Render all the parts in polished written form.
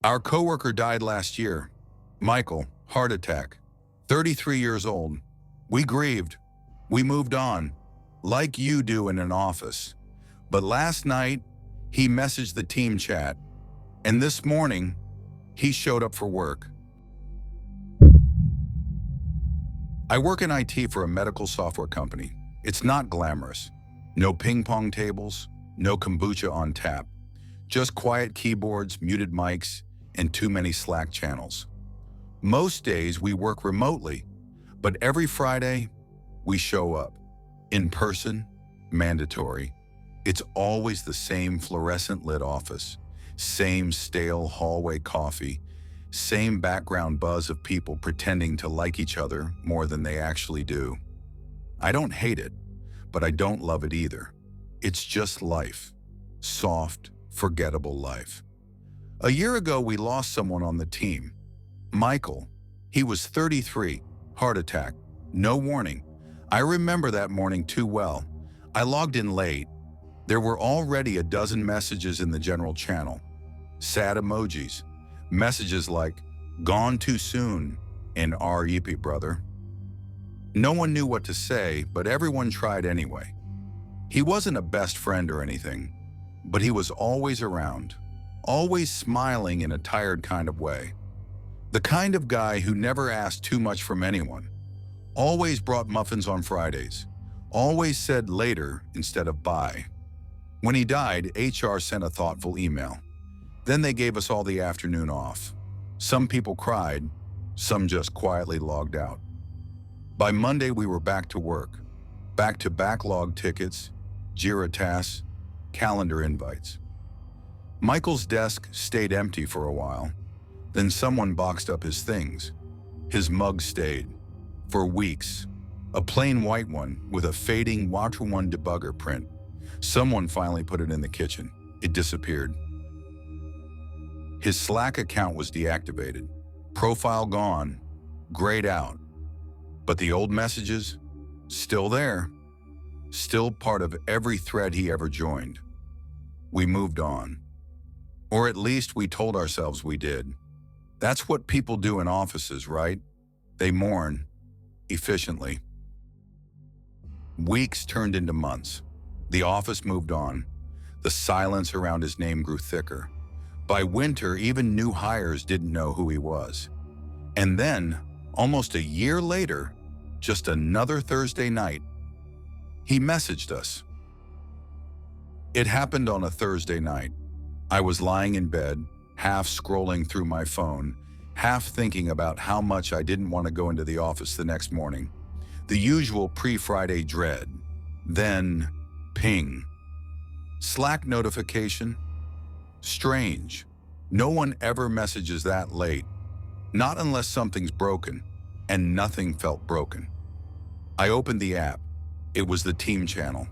Our coworker died last year. Michael, heart attack, 33 years old. We grieved. We moved on, like you do in an office. But last night, he messaged the team chat, and this morning, he showed up for work. I work in IT for a medical software company. It's not glamorous. No ping pong tables, no kombucha on tap. Just quiet keyboards, muted mics, and too many Slack channels. Most days we work remotely, but every Friday we show up. In person, mandatory. It's always the same fluorescent lit office, same stale hallway coffee, same background buzz of people pretending to like each other more than they actually do. I don't hate it, but I don't love it either. It's just life. Soft, forgettable life. A year ago, we lost someone on the team. Michael. He was 33, heart attack, no warning. I remember that morning too well. I logged in late. There were already a dozen messages in the general channel. Sad emojis. Messages like, "Gone too soon," and "R.E.P. brother." No one knew what to say, but everyone tried anyway. He wasn't a best friend or anything, but he was always around, always smiling in a tired kind of way. The kind of guy who never asked too much from anyone, always brought muffins on Fridays, always said later instead of bye. When he died, HR sent a thoughtful email. Then they gave us all the afternoon off. Some people cried, some just quietly logged out. By Monday, we were back to work, back to backlog tickets, Jira tasks, calendar invites. Michael's desk stayed empty for a while. Then someone boxed up his things. His mug stayed. For weeks. A plain white one with a fading Watcher 1 debugger print. Someone finally put it in the kitchen. It disappeared. His Slack account was deactivated. Profile gone. Grayed out. But the old messages? Still there. Still part of every thread he ever joined. We moved on. Or at least we told ourselves we did. That's what people do in offices, right? They mourn. Efficiently. Weeks turned into months. The office moved on. The silence around his name grew thicker. By winter, even new hires didn't know who he was. And then, almost a year later, just another Thursday night, he messaged us. It happened on a Thursday night. I was lying in bed, half scrolling through my phone, half thinking about how much I didn't want to go into the office the next morning. The usual pre-Friday dread. Then, ping. Slack notification? Strange. No one ever messages that late. Not unless something's broken, and nothing felt broken. I opened the app. It was the team channel.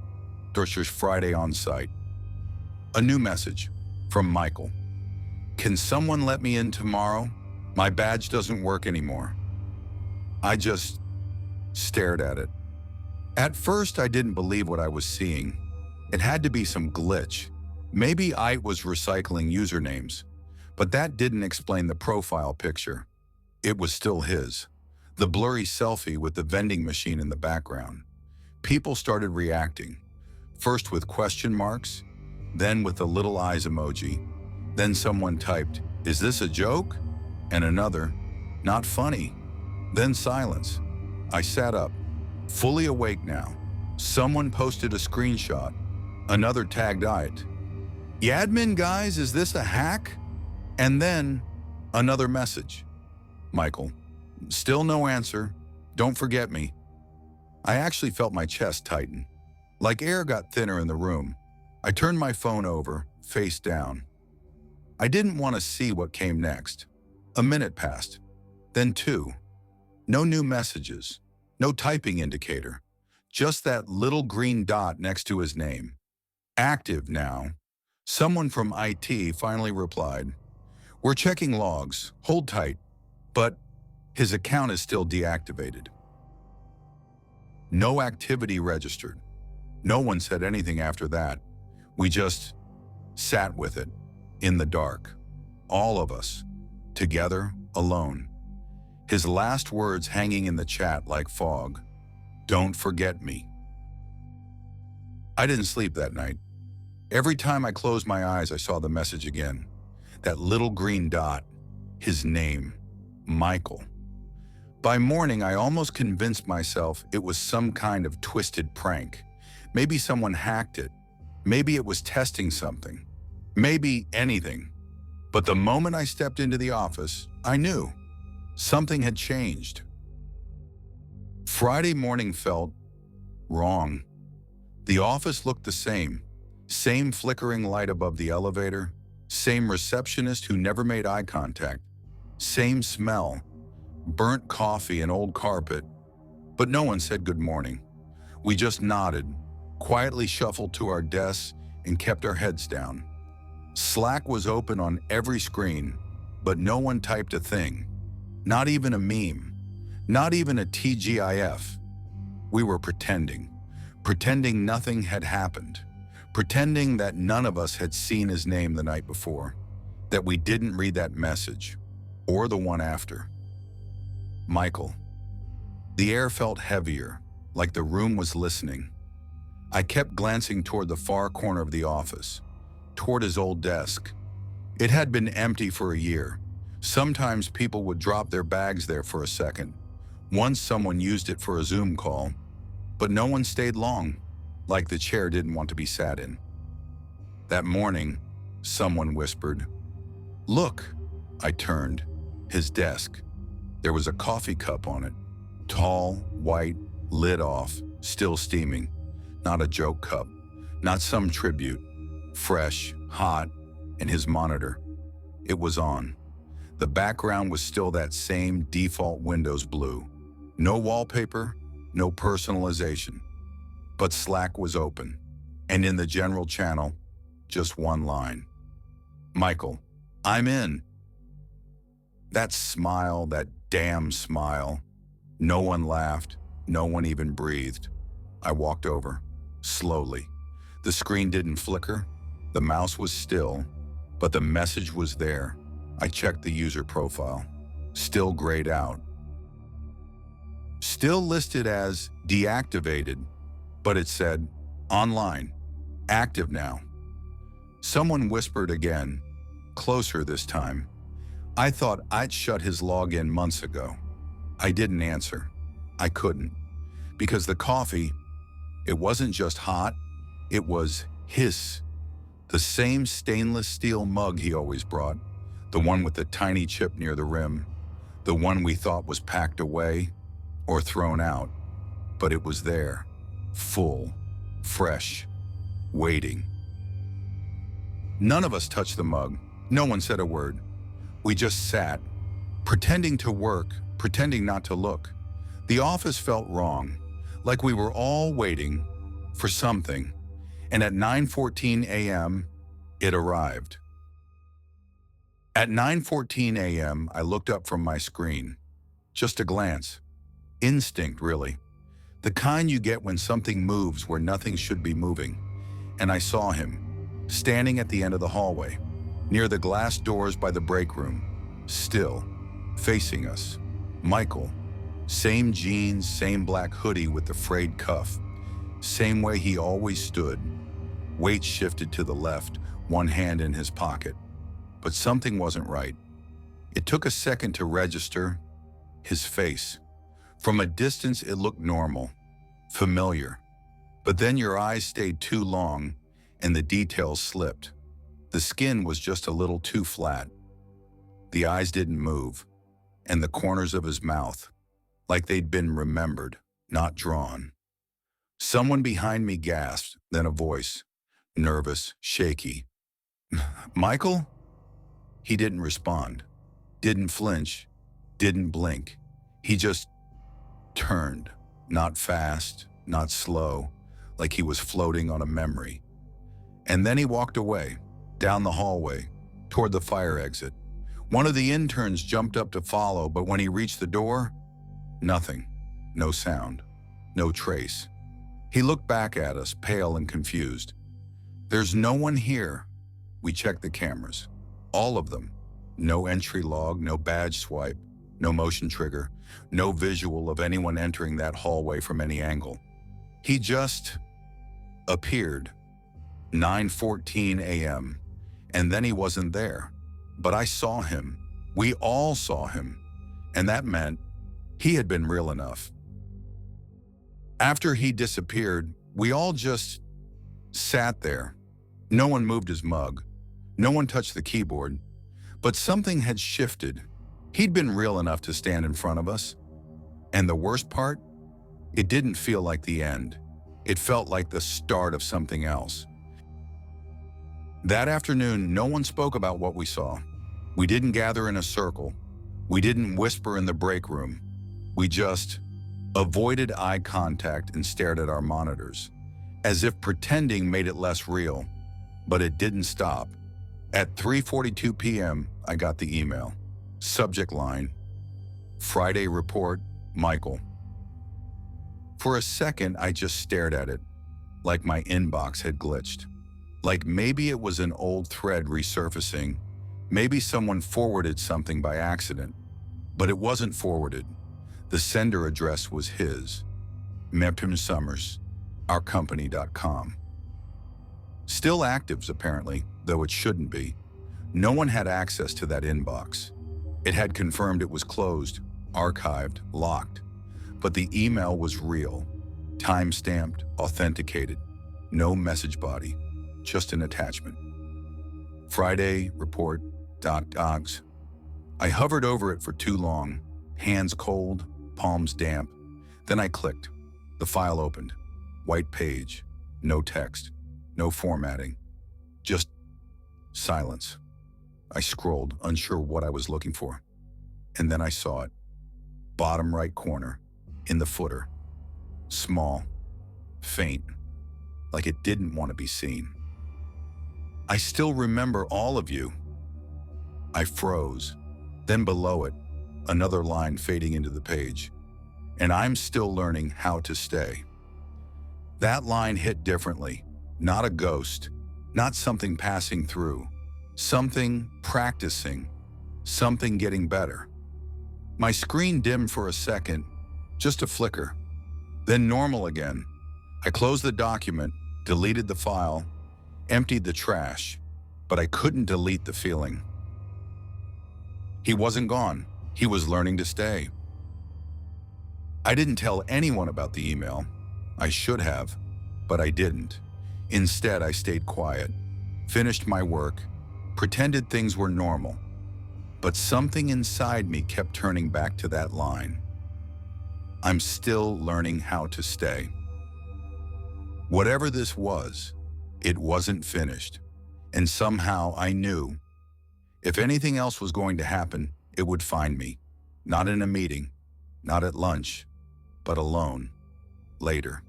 Deutscher's Friday on site. A new message from Michael. Can someone let me in tomorrow? My badge doesn't work anymore. I just stared at it. At first, I didn't believe what I was seeing. It had to be some glitch. Maybe I was recycling usernames, but that didn't explain the profile picture. It was still his. The blurry selfie with the vending machine in the background. People started reacting, first with question marks, then with the little eyes emoji. Then someone typed, "Is this a joke?" And another, "Not funny." Then silence. I sat up, fully awake now. Someone posted a screenshot. Another tagged it. "Yadmin guys, is this a hack?" And then another message. Michael, still no answer. Don't forget me. I actually felt my chest tighten. Like air got thinner in the room. I turned my phone over, face down. I didn't want to see what came next. A minute passed. Then two. No new messages. No typing indicator. Just that little green dot next to his name. Active now. Someone from IT finally replied, "We're checking logs. Hold tight." But his account is still deactivated. No activity registered. No one said anything after that. We just sat with it, in the dark, all of us, together, alone. His last words hanging in the chat like fog. Don't forget me. I didn't sleep that night. Every time I closed my eyes, I saw the message again. That little green dot, his name, Michael. By morning, I almost convinced myself it was some kind of twisted prank. Maybe someone hacked it. Maybe it was testing something. Maybe anything. But the moment I stepped into the office, I knew something had changed. Friday morning felt wrong. The office looked the same flickering light above the elevator, same receptionist who never made eye contact, same smell, burnt coffee and old carpet, but no one said good morning. We just nodded, quietly shuffled to our desks, and kept our heads down. Slack was open on every screen, but no one typed a thing. Not even a meme, not even a TGIF. We were pretending nothing had happened, pretending that none of us had seen his name the night before, that we didn't read that message, or the one after. Michael. The air felt heavier, like the room was listening. I kept glancing toward the far corner of the office, toward his old desk. It had been empty for a year. Sometimes people would drop their bags there for a second. Once someone used it for a Zoom call, but no one stayed long, like the chair didn't want to be sat in. That morning, someone whispered, "Look." I turned. His desk. There was a coffee cup on it. Tall, white, lid off, still steaming. Not a joke cup, not some tribute. Fresh, hot, and his monitor. It was on. The background was still that same default Windows blue. No wallpaper, no personalization. But Slack was open, and in the general channel, just one line. "Michael, I'm in." That smile, that damn smile. No one laughed, no one even breathed. I walked over, slowly. The screen didn't flicker, the mouse was still, but the message was there. I checked the user profile. Still grayed out. Still listed as deactivated, but it said, online, active now. Someone whispered again, closer this time. I thought I'd shut his login months ago. I didn't answer. I couldn't. Because the coffee, it wasn't just hot, it was his. The same stainless steel mug he always brought, the one with the tiny chip near the rim, the one we thought was packed away or thrown out. But it was there, full, fresh, waiting. None of us touched the mug. No one said a word. We just sat, pretending to work, pretending not to look. The office felt wrong, like we were all waiting for something. And at 9:14 a.m., it arrived. At 9:14 a.m., I looked up from my screen. Just a glance. Instinct, really. The kind you get when something moves where nothing should be moving. And I saw him, standing at the end of the hallway, near the glass doors by the break room, still, facing us. Michael. Same jeans, same black hoodie with the frayed cuff. Same way he always stood. Weight shifted to the left, one hand in his pocket. But something wasn't right. It took a second to register. His face. From a distance, it looked normal, familiar. But then your eyes stayed too long, and the details slipped. The skin was just a little too flat. The eyes didn't move, and the corners of his mouth, like they'd been remembered, not drawn. Someone behind me gasped, then a voice, nervous, shaky. "Michael?" He didn't respond, didn't flinch, didn't blink. He just turned, not fast, not slow, like he was floating on a memory. And then he walked away, down the hallway, toward the fire exit. One of the interns jumped up to follow, but when he reached the door, nothing, no sound, no trace. He looked back at us, pale and confused. "There's no one here." We checked the cameras, all of them. No entry log, no badge swipe, no motion trigger, no visual of anyone entering that hallway from any angle. He just appeared. 9:14 a.m. And then he wasn't there. But I saw him. We all saw him. And that meant he had been real enough. After he disappeared, we all just sat there. No one moved his mug. No one touched the keyboard. But something had shifted. He'd been real enough to stand in front of us. And the worst part? It didn't feel like the end. It felt like the start of something else. That afternoon, no one spoke about what we saw. We didn't gather in a circle. We didn't whisper in the break room. We just avoided eye contact and stared at our monitors, as if pretending made it less real. But it didn't stop. At 3:42 p.m., I got the email. Subject line, Friday report, Michael. For a second, I just stared at it, like my inbox had glitched. Like maybe it was an old thread resurfacing. Maybe someone forwarded something by accident. But it wasn't forwarded. The sender address was his. Mepim Summers, ourcompany.com. Still actives, apparently, though it shouldn't be. No one had access to that inbox. It had confirmed it was closed, archived, locked. But the email was real, time-stamped, authenticated. No message body, just an attachment. Friday report, docs. I hovered over it for too long, hands cold, palms damp. Then I clicked. The file opened. White page, no text, no formatting, just silence. I scrolled, unsure what I was looking for. And then I saw it. Bottom right corner, in the footer. Small, faint, like it didn't want to be seen. I still remember all of you. I froze. Then below it, another line fading into the page. And I'm still learning how to stay. That line hit differently. Not a ghost, not something passing through. Something practicing, something getting better. My screen dimmed for a second, just a flicker. Then normal again. I closed the document, deleted the file, emptied the trash, but I couldn't delete the feeling. He wasn't gone. He was learning to stay. I didn't tell anyone about the email. I should have, but I didn't. Instead, I stayed quiet, finished my work, pretended things were normal. But something inside me kept turning back to that line. I'm still learning how to stay. Whatever this was, it wasn't finished. And somehow I knew if anything else was going to happen, it would find me. Not in a meeting, not at lunch, but alone, later.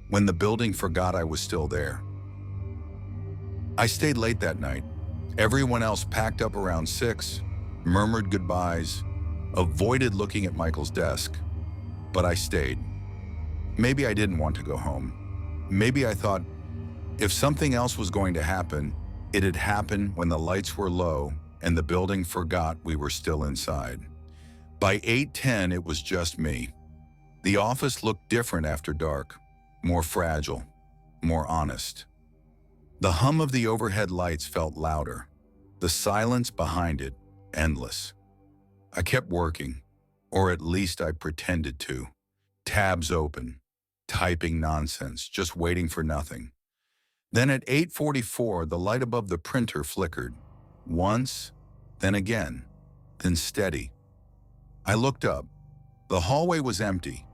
When the building forgot I was still there. I stayed late that night. Everyone else packed up around 6, murmured goodbyes, avoided looking at Michael's desk. But I stayed. Maybe I didn't want to go home. Maybe I thought if something else was going to happen, it'd happen when the lights were low and the building forgot we were still inside. By 8:10, it was just me. The office looked different after dark, more fragile, more honest. The hum of the overhead lights felt louder, the silence behind it endless. I kept working, or at least I pretended to. Tabs open, typing nonsense, just waiting for nothing. Then at 8:44, the light above the printer flickered. Once, then again, then steady. I looked up. The hallway was empty.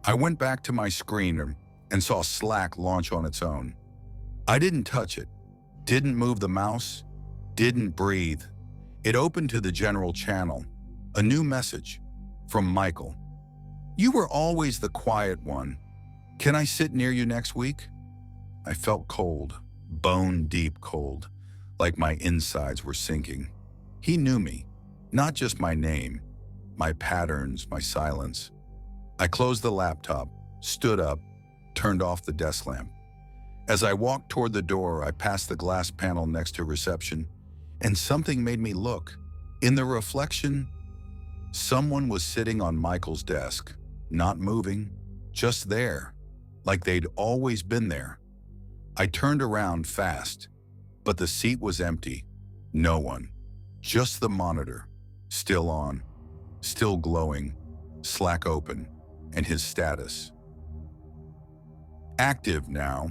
I went back to my screen and saw Slack launch on its own. I didn't touch it, didn't move the mouse, didn't breathe. It opened to the general channel. A new message from Michael. You were always the quiet one. Can I sit near you next week? I felt cold, bone-deep cold, like my insides were sinking. He knew me, not just my name, my patterns, my silence. I closed the laptop, stood up, turned off the desk lamp. As I walked toward the door, I passed the glass panel next to reception, and something made me look. In the reflection, someone was sitting on Michael's desk, not moving, just there, like they'd always been there. I turned around fast, but the seat was empty. No one. Just the monitor, still on, still glowing, Slack open, and his status. Active now.